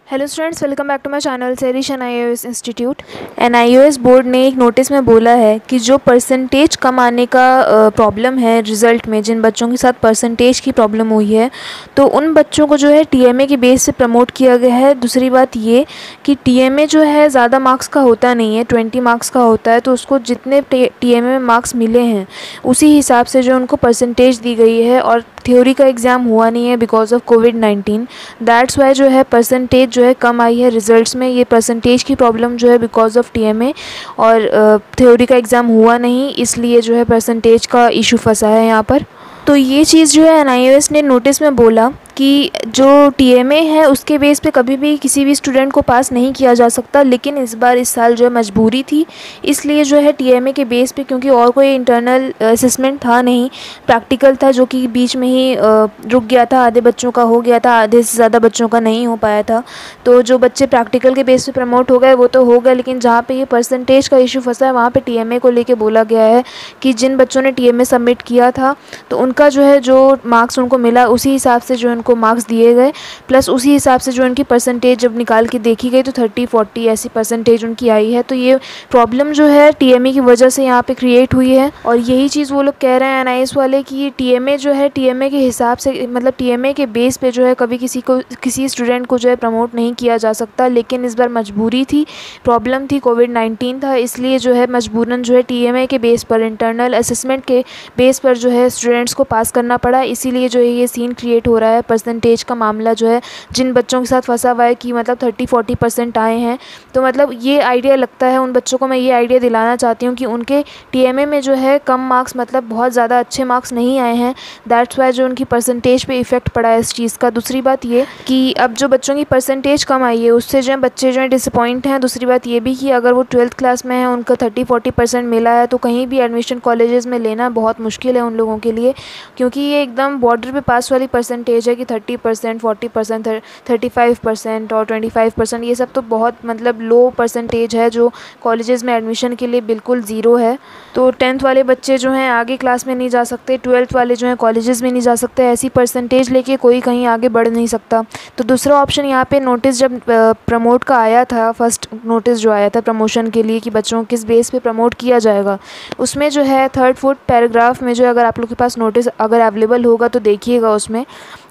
Hello students, welcome back to my channel सेरिश NIOS institute. NIOS board ने एक notice में बोला है कि जो परसेंटेज कम आने का प्रॉब्लम है रिज़ल्ट में, जिन बच्चों के साथ परसेंटेज की प्रॉब्लम हुई है, तो उन बच्चों को जो है TMA के बेस से प्रमोट किया गया है। दूसरी बात ये कि TMA जो है ज़्यादा मार्क्स का होता नहीं है, 20 मार्क्स का होता है, तो उसको जितने TMA में मार्क्स मिले हैं उसी हिसाब से जो उनको परसेंटेज दी गई है। और थ्योरी का एग्ज़ाम हुआ नहीं है because of covid, that's why जो है परसेंटेज जो है कम आई है रिजल्ट्स में। ये परसेंटेज की प्रॉब्लम जो है बिकॉज ऑफ TMA, और थ्योरी का एग्ज़ाम हुआ नहीं, इसलिए जो है परसेंटेज का इशू फंसा है यहाँ पर। तो ये चीज़ जो है NIOS ने नोटिस में बोला कि जो TMA है उसके बेस पे कभी भी किसी भी स्टूडेंट को पास नहीं किया जा सकता, लेकिन इस साल जो है मजबूरी थी, इसलिए जो है TMA के बेस पे, क्योंकि और कोई इंटरनल असेसमेंट था नहीं, प्रैक्टिकल था जो कि बीच में ही रुक गया था, आधे बच्चों का हो गया था, आधे से ज़्यादा बच्चों का नहीं हो पाया था। तो जो बच्चे प्रैक्टिकल के बेस पे प्रमोट हो गए वो तो हो गए, लेकिन जहाँ पे ये परसेंटेज का इशू फंसा है वहाँ पे TMA को लेके बोला गया है कि जिन बच्चों ने TMA सबमिट किया था तो उनका जो है जो मार्क्स उनको मिला उसी हिसाब से जो को मार्क्स दिए गए, प्लस उसी हिसाब से जो उनकी परसेंटेज जब निकाल के देखी गई तो 30-40 ऐसी परसेंटेज उनकी आई है। तो ये प्रॉब्लम जो है TMA की वजह से यहाँ पे क्रिएट हुई है, और यही चीज़ वो लोग कह रहे हैं NIOS वाले कि TMA जो है TMA के हिसाब से, मतलब TMA के बेस पे जो है कभी किसी स्टूडेंट को जो है प्रमोट नहीं किया जा सकता, लेकिन इस बार मजबूरी थी, प्रॉब्लम थी, कोविड-19 था, इसलिए जो है मजबूरन जो है TMA के बेस पर, इंटरनल असेसमेंट के बेस पर जो है स्टूडेंट्स को पास करना पड़ा। इसीलिए जो है ये सीन क्रिएट हो रहा है। परसेंटेज का मामला जो है जिन बच्चों के साथ फंसा हुआ है कि मतलब 30-40% आए हैं, तो मतलब ये आइडिया लगता है उन बच्चों को, मैं ये आइडिया दिलाना चाहती हूँ कि उनके TMA में जो है कम मार्क्स, मतलब बहुत ज़्यादा अच्छे मार्क्स नहीं आए हैं, दैट्स वाई जो उनकी परसेंटेज पे इफ़ेक्ट पड़ा है इस चीज़ का। दूसरी बात ये कि अब जो बच्चों की परसेंटेज कम आई है उससे जो है बच्चे जो है डिसअपॉइंट हैं। दूसरी बात ये भी कि अगर वो 12th क्लास में है, उनका 30-40% मिला है, तो कहीं भी एडमिशन कॉलेजेस में लेना बहुत मुश्किल है उन लोगों के लिए, क्योंकि ये एकदम बॉर्डर पे पास वाली परसेंटेज है कि 30%, 40%, 35% और 25%, ये सब तो बहुत मतलब लो परसेंटेज है जो कॉलेजेस में एडमिशन के लिए बिल्कुल ज़ीरो है। तो 10th वाले बच्चे जो हैं आगे क्लास में नहीं जा सकते, 12th वाले जो हैं कॉलेजेस में नहीं जा सकते, ऐसी परसेंटेज लेके कोई कहीं आगे बढ़ नहीं सकता। तो दूसरा ऑप्शन यहाँ पे नोटिस जब प्रमोट का आया था, फर्स्ट नोटिस जो आया था प्रमोशन के लिए कि बच्चों को किस बेस पे प्रमोट किया जाएगा, उसमें जो है 3rd-4th पैराग्राफ में जो है, अगर आप लोग के पास नोटिस अगर अवेलेबल होगा तो देखिएगा उसमें,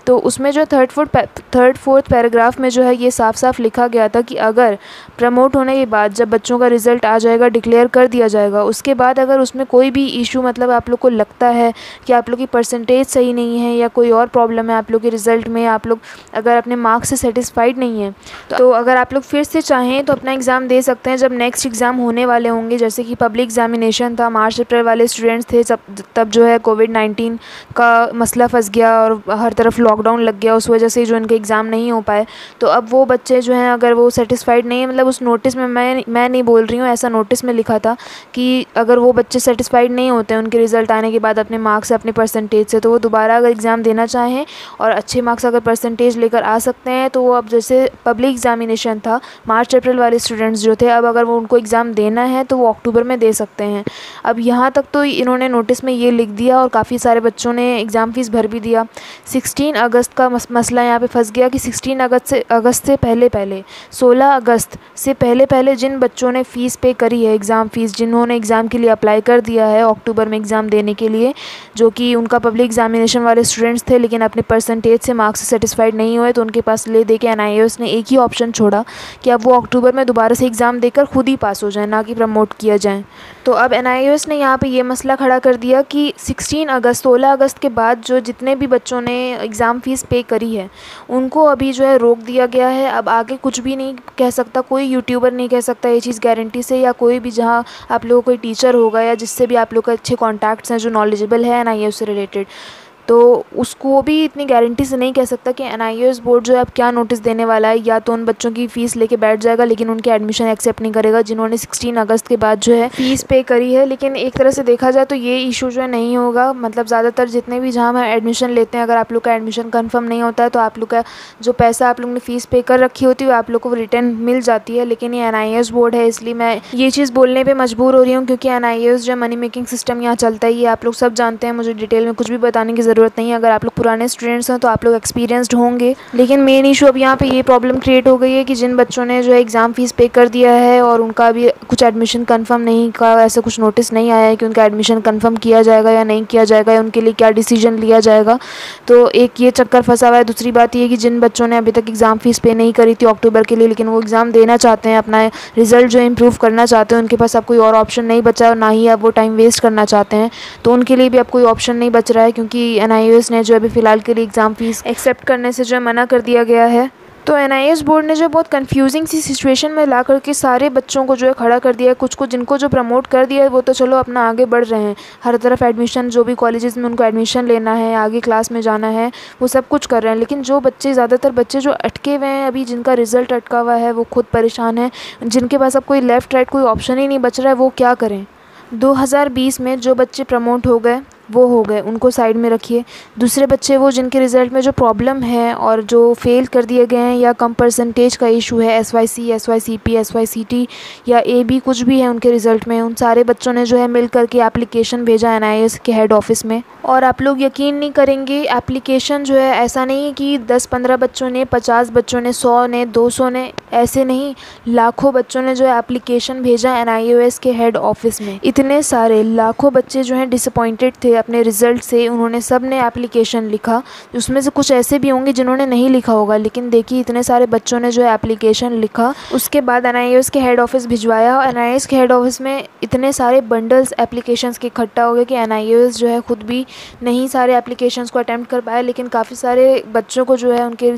तो उसमें जो 3rd-4th पैराग्राफ में जो है ये साफ साफ लिखा गया था कि अगर प्रमोट होने के बाद जब बच्चों का रिज़ल्ट आ जाएगा, डिक्लेयर कर दिया जाएगा, उसके बाद अगर उसमें कोई भी इशू, मतलब आप लोग को लगता है कि आप लोग की परसेंटेज सही नहीं है या कोई और प्रॉब्लम है आप लोग के रिज़ल्ट में, आप लोग अगर अपने मार्क्स से सेटिस्फाइड नहीं है, तो अगर आप लोग फिर से चाहें तो अपना एग्ज़ाम दे सकते हैं जब नेक्स्ट एग्ज़ाम होने वाले होंगे। जैसे कि पब्लिक एग्जामिनेशन था, मार्च अप्रैल वाले स्टूडेंट्स थे, तब जो है कोविड-19 का मसला फंस गया और हर तरफ लॉकडाउन लग गया, उस वजह से जो उनके एग्ज़ाम नहीं हो पाए। तो अब वो बच्चे जो हैं अगर वो सेटिस्फाइड नहीं है, मतलब उस नोटिस में, मैं नहीं बोल रही हूँ, ऐसा नोटिस में लिखा था कि अगर वो बच्चे सेटिस्फाइड नहीं होते हैं उनके रिज़ल्ट आने के बाद अपने मार्क्स से, अपने परसेंटेज से, तो वो दोबारा अगर एग्ज़ाम देना चाहें और अच्छे मार्क्स अगर परसेंटेज लेकर आ सकते हैं, तो वो अब जैसे पब्लिक एग्जामिनेशन था मार्च अप्रैल वाले स्टूडेंट्स जो थे, अब अगर वो उनको एग्ज़ाम देना है तो वो अक्टूबर में दे सकते हैं। अब यहाँ तक तो इन्होंने नोटिस में ये लिख दिया और काफ़ी सारे बच्चों ने एग्ज़ाम फ़ीस भर भी दिया। 16 अगस्त का मसला यहाँ पे फंस गया कि 16 अगस्त से पहले 16 अगस्त से पहले जिन बच्चों ने फ़ीस पे करी है, एग्ज़ाम फ़ीस, जिन्होंने एग्ज़ाम के लिए अप्लाई कर दिया है अक्टूबर में एग्ज़ाम देने के लिए, जो कि उनका पब्लिक एग्जामिनेशन वाले स्टूडेंट्स थे लेकिन अपने परसेंटेज से मार्क्स से सेटिस्फाइड नहीं हुए, तो उनके पास ले दे के NIOS ने एक ही ऑप्शन छोड़ा कि अब वो अक्टूबर में दोबारा से एग्ज़ाम देकर खुद ही पास हो जाए, ना कि प्रमोट किया जाए। तो अब NIOS ने यहाँ पे ये मसला खड़ा कर दिया कि 16 अगस्त के बाद जो जितने भी बच्चों ने एग्ज़ाम फ़ीस पे करी है उनको अभी जो है रोक दिया गया है। अब आगे कुछ भी नहीं कह सकता, कोई यूट्यूबर नहीं कह सकता ये चीज़ गारंटी से, या कोई भी जहाँ आप लोगों को कोई टीचर होगा या जिससे भी आप लोग के अच्छे कॉन्टैक्ट्स हैं जो नॉलेजेबल है NIOS से रिलेटेड, तो उसको भी इतनी गारंटी से नहीं कह सकता कि NIOS बोर्ड जो है अब क्या नोटिस देने वाला है। या तो उन बच्चों की फ़ीस लेके बैठ जाएगा लेकिन उनके एडमिशन एक्सेप्ट नहीं करेगा जिन्होंने 16 अगस्त के बाद जो है फ़ीस पे करी है। लेकिन एक तरह से देखा जाए तो ये इशू जो है नहीं होगा। मतलब ज़्यादातर जितने भी जहाँ हम एडमिशन लेते हैं, अगर आप लोग का एडमिशन कन्फर्म नहीं होता है तो आप लोग का जो पैसा आप लोग ने फ़ीस पे कर रखी होती है वो आप लोग को रिटर्न मिल जाती है। लेकिन ये NIOS बोर्ड है, इसलिए मैं ये चीज़ बोलने पर मजबूर हो रही हूँ, क्योंकि NIOS जो मनी मेकिंग सिस्टम यहाँ चलता है ये आप लोग सब जानते हैं। मुझे डिटेल में कुछ भी बताने की ज़रूरत नहीं है। अगर आप लोग पुराने स्टूडेंट्स हैं तो आप लोग एक्सपीरियंसड होंगे। लेकिन मेन इशू अब यहाँ पे ये प्रॉब्लम क्रिएट हो गई है कि जिन बच्चों ने जो है एग्ज़ाम फ़ीस पे कर दिया है और उनका अभी कुछ एडमिशन कंफर्म नहीं का ऐसा कुछ नोटिस नहीं आया है कि उनका एडमिशन कंफर्म किया जाएगा या नहीं किया जाएगा, या उनके लिए क्या डिसीजन लिया जाएगा, तो एक ये चक्कर फंसा हुआ है। दूसरी बात ये कि जिन बच्चों ने अभी तक एग्ज़ाम फ़ीस पे नहीं करी थी अक्टूबर के लिए, लेकिन वो एग्ज़ाम देना चाहते हैं, अपना रिज़ल्ट जो इम्प्रूव करना चाहते हैं, उनके पास अब कोई और ऑप्शन नहीं बचा और ना ही अब वो टाइम वेस्ट करना चाहते हैं, तो उनके लिए भी अब कोई ऑप्शन नहीं बच रहा है, क्योंकि NIOS ने जो अभी फ़िलहाल के लिए एग्ज़ाम फ़ीस एक्सेप्ट करने से जो मना कर दिया गया है। तो NIOS बोर्ड ने जो बहुत कंफ्यूजिंग सी सिचुएशन में ला करके सारे बच्चों को जो है खड़ा कर दिया है। कुछ को जिनको जो प्रमोट कर दिया है वो तो चलो अपना आगे बढ़ रहे हैं, हर तरफ एडमिशन, जो भी कॉलेजेस में उनको एडमिशन लेना है, आगे क्लास में जाना है, वो सब कुछ कर रहे हैं। लेकिन जो बच्चे, ज़्यादातर बच्चे जो अटके हुए हैं अभी, जिनका रिज़ल्ट अटका हुआ है, वो खुद परेशान है, जिनके पास अब कोई लेफ़्ट राइट कोई ऑप्शन ही नहीं बच रहा है, वो क्या करें। 2020 में जो बच्चे प्रमोट हो गए वो हो गए, उनको साइड में रखिए। दूसरे बच्चे वो जिनके रिज़ल्ट में जो प्रॉब्लम है और जो फेल कर दिए गए हैं या कम परसेंटेज का इशू है, SYC, SYCP, SYCT या AB कुछ भी है उनके रिज़ल्ट में, उन सारे बच्चों ने जो है मिल कर के एप्लीकेशन भेजा NIOS के हेड ऑफ़िस में। और आप लोग यकीन नहीं करेंगे, एप्लीकेशन जो है ऐसा नहीं है कि 10-15 बच्चों ने, 50 बच्चों ने, 100 ने, 200 ने, ऐसे नहीं, लाखों बच्चों ने जो है एप्लीकेशन भेजा NIOS के हेड ऑफ़िस में। इतने सारे लाखों बच्चे जो हैं डिसअपॉइंटेड थे अपने रिज़ल्ट से, उन्होंने सब ने एप्लीकेशन लिखा। उसमें से कुछ ऐसे भी होंगे जिन्होंने नहीं लिखा होगा, लेकिन देखिए इतने सारे बच्चों ने जो है एप्लीकेशन लिखा। उसके बाद NIOS के हेड ऑफ़िस भिजवाया और NIOS के हेड ऑफ़िस में इतने सारे बंडल्स एप्लीकेशंस के इकट्ठा हो गए कि NIOS जो है ख़ुद भी नहीं सारे एप्लीकेशंस को अटैम्प्ट कर पाया। लेकिन काफ़ी सारे बच्चों को जो है उनके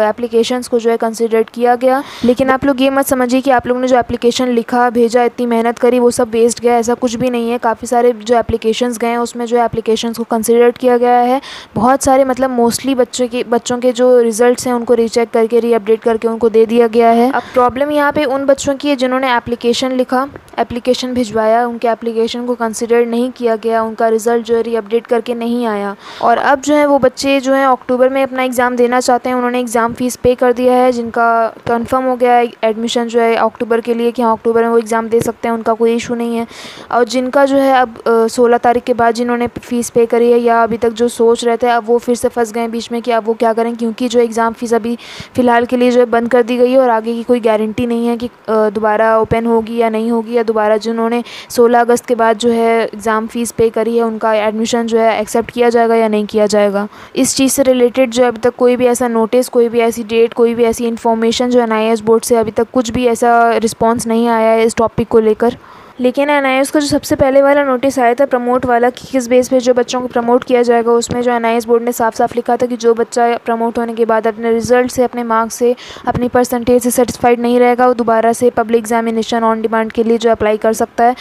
एप्लीकेशंस को जो है कंसिडर किया गया। लेकिन आप लोग ये मत समझिए कि आप लोगों ने जो एप्लीकेशन लिखा, भेजा, इतनी मेहनत करी, वो सब वेस्ट गया, ऐसा कुछ भी नहीं है। काफ़ी सारे जो एप्लीकेशंस गए हैं उसमें जो एप्लीकेशंस को कंसिडर किया गया है। बहुत सारे, मतलब मोस्टली बच्चों के जो रिजल्ट्स हैं उनको रीचेक करके, रीअपडेट करके उनको दे दिया गया है। अब प्रॉब्लम यहाँ पे उन बच्चों की है जिन्होंने एप्लीकेशन लिखा, एप्लीकेशन भिजवाया, उनके एप्लीकेशन को कंसिडर नहीं किया गया, उनका रिज़ल्ट जो है रीअपडेट करके नहीं आया। और अब जो है वो बच्चे जो हैं अक्टूबर में अपना एग्ज़ाम देना चाहते हैं, उन्होंने एग्ज़ाम फ़ीस पे कर दिया है, जिनका कंफर्म हो गया है एडमिशन जो है अक्टूबर के लिए कि हाँ अक्टूबर में वो एग्ज़ाम दे सकते हैं, उनका कोई इशू नहीं है। और जिनका जो है अब 16 तारीख के बाद जिन्होंने फ़ीस पे करी है या अभी तक जो सोच रहे थे, अब वो फिर से फंस गए बीच में कि अब वो क्या करें, क्योंकि जो एग्ज़ाम फ़ीस अभी फ़िलहाल के लिए जो है बंद कर दी गई है और आगे की कोई गारंटी नहीं है कि दोबारा ओपन होगी या नहीं होगी, या दोबारा जिन्होंने 16 अगस्त के बाद जो है एग्ज़ाम फ़ीस पे करी है उनका एडमिशन जो है एक्सेप्ट किया जाएगा या नहीं किया जाएगा। इस चीज़ से रिलेटेड जो अभी तक कोई भी ऐसा नोटिस, कोई भी ऐसी डेट, कोई भी ऐसी इन्फॉर्मेशन जो NIOS बोर्ड से अभी तक कुछ भी ऐसा रिस्पॉन्स नहीं आया है इस टॉपिक को लेकर। लेकिन NIOS का जो सबसे पहले वाला नोटिस आया था प्रमोट वाला कि किस बेस पे जो बच्चों को प्रमोट किया जाएगा, उसमें जो NIOS बोर्ड ने साफ साफ लिखा था कि जो बच्चा प्रमोट होने के बाद अपने रिज़ल्ट से, अपने मार्क्स से, अपनी परसेंटेज से सेटिस्फाइड नहीं रहेगा, वो दोबारा से पब्लिक एग्जामिनेशन ऑन डिमांड के लिए जो अप्लाई कर सकता है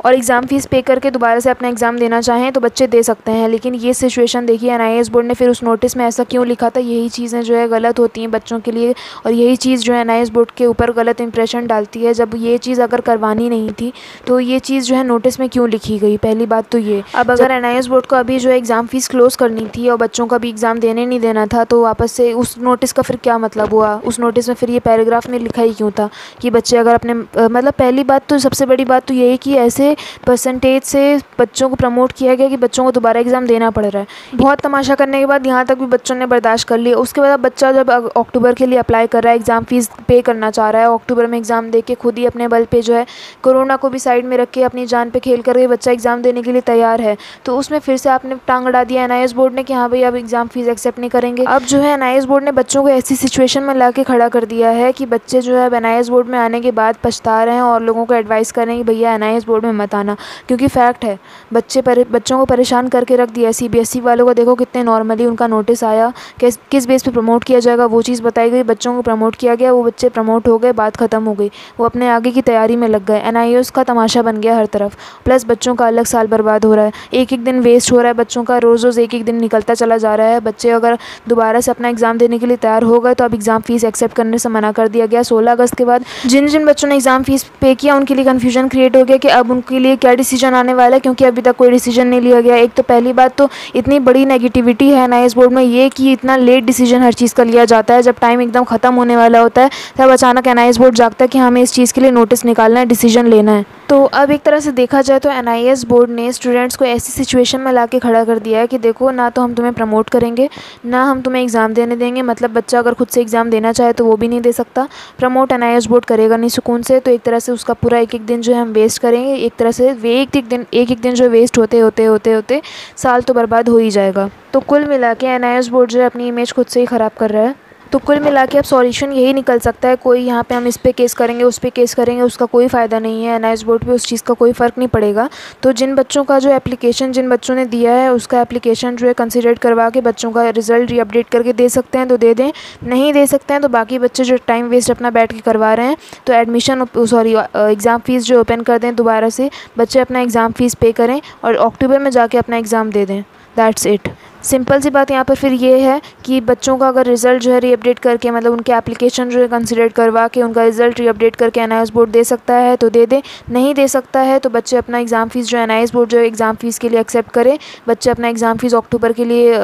और एग्ज़ाम फ़ीस पे करके दोबारा से अपना एग्ज़ाम देना चाहें तो बच्चे दे सकते हैं। लेकिन ये सिचुएशन देखिए NIOS बोर्ड ने फिर उस नोटिस में ऐसा क्यों लिखा था, यही चीज़ें जो है गलत होती हैं बच्चों के लिए और यही चीज़ जो है NIOS बोर्ड के ऊपर गलत इंप्रेशन डालती है। जब ये चीज़ अगर करवानी नहीं थी तो ये चीज़ जो है नोटिस में क्यों लिखी गई, पहली बात तो ये। अब अगर NIOS बोर्ड को अभी जो है एग्ज़ाम फ़ीस क्लोज़ करनी थी और बच्चों का भी एग्ज़ाम देने नहीं देना था तो वापस से उस नोटिस का फिर क्या मतलब हुआ, उस नोटिस में फिर ये पैराग्राफ में लिखा ही क्यों था कि बच्चे अगर अपने मतलब पहली बात तो, सबसे बड़ी बात तो यही कि ऐसे परसेंटेज से बच्चों को प्रमोट किया गया कि बच्चों को दोबारा एग्ज़ाम देना पड़ रहा है। बहुत तमाशा करने के बाद यहाँ तक भी बच्चों ने बर्दाश्त कर लिया। उसके बाद बच्चा जब अक्टूबर के लिए अप्लाई कर रहा है, एग्ज़ाम फ़ीस पे करना चाह रहा है, अक्टूबर में एग्ज़ाम दे के खुद ही अपने बल पे जो है कोरोना को भी साइड में रख के अपनी जान पे खेल करके बच्चा एग्ज़ाम देने के लिए तैयार है, तो उसमें फिर से आपने टांग अड़ा दिया NIOS बोर्ड ने कि हाँ भाई अब एग्ज़ाम फ़ीस एक्सेप्ट नहीं करेंगे। अब जो है NIOS बोर्ड ने बच्चों को ऐसी सिचुएशन में ला के खड़ा कर दिया है कि बच्चे जो है NIOS बोर्ड में आने के बाद पछता रहे हैं और लोगों को एडवाइस कर रहे हैं कि भैया NIOS बोर्ड में मत आना, क्योंकि फैक्ट है बच्चों को परेशान करके रख दिया। CBSE वालों को देखो कितने नॉर्मली उनका नोटिस आया, किस बेस पे प्रमोट किया जाएगा वो चीज़ बताई गई, बच्चों को प्रमोट किया गया, वो बच्चे प्रमोट हो गए, बात ख़त्म हो गई, वो अपने आगे की तैयारी में लग गए। NIOS का तमाशा बन गया हर तरफ, प्लस बच्चों का अलग साल बर्बाद हो रहा है, एक एक दिन वेस्ट हो रहा है बच्चों का, रोज़ एक एक दिन निकलता चला जा रहा है। बच्चे अगर दोबारा से अपना एग्ज़ाम देने के लिए तैयार हो गए तो अब एग्ज़ाम फ़ीस एक्सेप्ट करने से मना कर दिया गया 16 अगस्त के बाद। जिन जिन बच्चों ने एग्ज़ाम फ़ीस पे किया उनके लिए कन्फ्यूजन क्रिएट हो गया कि अब उनके लिए क्या डिसीजन आने वाला है, क्योंकि अभी तक कोई डिसीजन नहीं लिया गया। एक तो पहली बात तो इतनी बड़ी नेगेटिविटी है NIOS बोर्ड में ये कि इतना लेट डिसीजन हर चीज़ का लिया जाता है, जब टाइम एकदम ख़त्म होने वाला होता है तब अचानक NIOS बोर्ड जागता है कि हमें इस चीज़ के लिए नोटिस निकालना है, डिसीजन लेना है। तो अब एक तरह से देखा जाए तो NIOS बोर्ड ने स्टूडेंट्स को ऐसी सिचुएशन में लाके खड़ा कर दिया है कि देखो ना तो हम तुम्हें प्रमोट करेंगे, ना हम तुम्हें एग्ज़ाम देने देंगे। मतलब बच्चा अगर खुद से एग्ज़ाम देना चाहे तो वो भी नहीं दे सकता, प्रमोट NIOS बोर्ड करेगा नहीं सुकून से। तो एक तरह से उसका पूरा एक एक दिन जो है हम वेस्ट करेंगे, एक तरह से एक एक दिन जो वेस्ट होते साल तो बर्बाद हो ही जाएगा। तो कुल मिला के NIOS बोर्ड जो है अपनी इमेज खुद से ही ख़राब कर रहा है। तो कुल मिला के अब सॉल्यूशन यही निकल सकता है, कोई यहाँ पे हम इस पे केस करेंगे उस पे केस करेंगे उसका कोई फ़ायदा नहीं है, NIOS बोर्ड पे उस चीज़ का कोई फ़र्क नहीं पड़ेगा। तो जिन बच्चों का जो एप्लीकेशन जिन बच्चों ने दिया है उसका एप्लीकेशन जो है कंसिडर करवा के बच्चों का रिज़ल्ट रीअपडेट करके दे सकते हैं तो दे दें, नहीं दे सकते हैं तो बाकी बच्चे जो टाइम वेस्ट अपना बैठ के करवा रहे हैं तो एग्ज़ाम फ़ीस जो ओपन कर दें दोबारा से, बच्चे अपना एग्ज़ाम फ़ीस पे करें और अक्टूबर में जाके अपना एग्ज़ाम दे दें। That's it. सिंपल सी बात यहाँ पर फिर ये है कि बच्चों का अगर रिज़ल्ट जो है रीअपडेट करके, मतलब उनके एप्लीकेशन जो है कंसिडर करवा के उनका रिज़ल्ट रीअपडेट करके NIOS बोर्ड दे सकता है तो दे दे, नहीं दे सकता है तो बच्चे अपना एग्ज़ाम फ़ीस जो NIOS बोर्ड जो एग्ज़ाम फ़ीस के लिए एक्सेप्ट करे, बच्चे अपना एग्ज़ाम फ़ीस अक्टूबर के लिए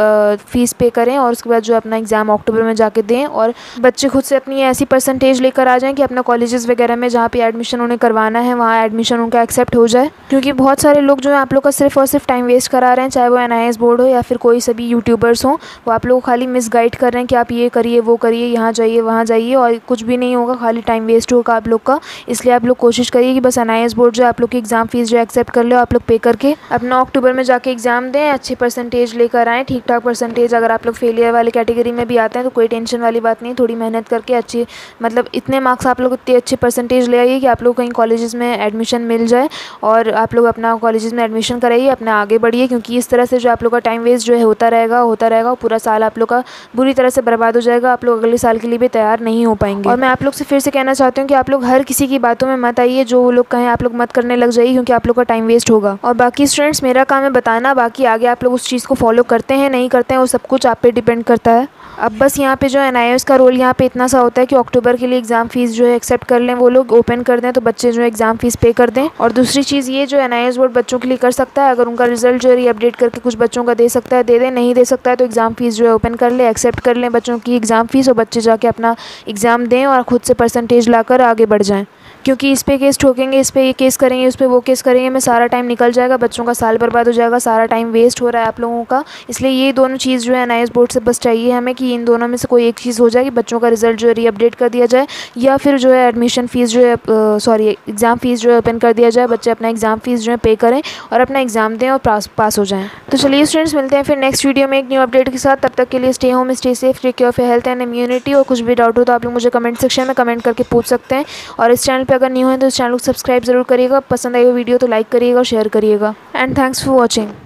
फ़ीस पे करें और उसके बाद जो अपना एग्ज़ाम अक्टूबर में जाके दें। और बच्चे खुद से अपनी ऐसी परसेंटेज लेकर आ जाएँ कि अपना कॉलेजेस वगैरह में जहाँ पर एडमिशन उन्हें करवाना है वहाँ एडमिशन उनका एक्सेप्ट हो जाए। क्योंकि बहुत सारे लोग जो है आप लोग का सिर्फ और सिर्फ टाइम वेस्ट करा रहे हैं, चाहे वो NIOS बोर्ड हो या फिर कोई सभी यूट्यूबर्स हों, वो आप लोगों को खाली मिसगाइड कर रहे हैं कि आप ये करिए वो करिए, यहाँ जाइए वहाँ जाइए, और कुछ भी नहीं होगा, खाली टाइम वेस्ट होगा आप लोग का। इसलिए आप लोग कोशिश करिए कि बस NIOS बोर्ड जो आप लोग की एग्ज़ाम फ़ीस जो एक्सेप्ट कर लो, आप लोग पे करके अपना अक्टूबर में जाके एग्ज़ाम दें, अच्छी परसेंटेज लेकर आएँ, ठीक ठाक परसेंटेज। अगर आप लोग फेलियर वाले कैटेगरी में भी आते हैं तो कोई टेंशन वाली बात नहीं, थोड़ी मेहनत करके अच्छी, मतलब इतने मार्क्स आप लोग इतनी अच्छी परसेंटेज ले आइए कि आप लोग कहीं कॉलेजेस में एडमिशन मिल जाए और आप लोग अपना कॉलेजेस में एडमिशन कराइए, अपना आगे बढ़िए। क्योंकि इस तरह से जो आप लोग का टाइम वेस्ट जो है होता रहेगा, पूरा साल आप लोग का बुरी तरह से बर्बाद हो जाएगा, आप लोग अगले साल के लिए भी तैयार नहीं हो पाएंगे। और मैं आप लोग से फिर से कहना चाहती हूँ कि आप लोग हर किसी की बातों में मत आइए, जो वो लोग कहें आप लोग मत करने लग जाइए, क्योंकि आप लोग का टाइम वेस्ट होगा। और बाकी स्टूडेंट्स, मेरा काम है बताना, बाकी आगे आप लोग उस चीज़ को फॉलो करते हैं नहीं करते हैं वो सब कुछ आप पे डिपेंड करता है। अब बस यहाँ पे जो NIOS का रोल यहाँ पे इतना सा होता है कि अक्टूबर के लिए एग्ज़ाम फ़ीस जो है एक्सेप्ट कर लें, वो लोग ओपन कर दें तो बच्चे जो है एग्ज़ाम फ़ीस पे कर दें। और दूसरी चीज़ ये जो NIOS बोर्ड बच्चों के लिए कर सकता है, अगर उनका रिज़ल्ट जो है रीअपडेट करके कुछ बच्चों का दे सकता है दे दें, नहीं दे सकता है तो एग्ज़ाम फ़ीस जो है ओपन कर ले, एक्सेप्ट कर लें बच्चों की एग्ज़ाम फ़ीस और बच्चे जाके अपना एग्ज़ाम दें और खुद से परसेंटेज लाकर आगे बढ़ जाएँ। क्योंकि इस पे केस ठोकेंगे, इस पे ये केस करेंगे, उस पे वो केस करेंगे, में सारा टाइम निकल जाएगा, बच्चों का साल बर्बाद हो जाएगा, सारा टाइम वेस्ट हो रहा है आप लोगों का। इसलिए ये दोनों चीज़ जो है NIOS बोर्ड से बस चाहिए हमें कि इन दोनों में से कोई एक चीज़ हो जाए कि बच्चों का रिज़ल्ट जो है रीअपडेट कर दिया जाए, या फिर जो है एडमिशन फ़ीस जो है एग्ज़ाम फ़ीस जो है ओपन कर दिया जाए, बच्चे अपना एग्ज़ाम फ़ीस जो है पे करें और अपना एग्ज़ाम दें और पास हो जाएँ। तो चलिए स्टूडेंट्स, मिलते हैं फिर नेक्स्ट वीडियो में एक न्यू अपडेट के साथ। तब तक के लिए stay home, stay safe, take care of your health and immunity. और कुछ भी डाउट हो तो आप लोग मुझे कमेंट सेक्शन में कमेंट करके पूछ सकते हैं। और इस चैनल पर अगर न्यू है तो इस चैनल को सब्सक्राइब ज़रूर करिएगा, पसंद आई हो वीडियो तो लाइक करिएगा और शेयर करिएगा। And thanks for watching.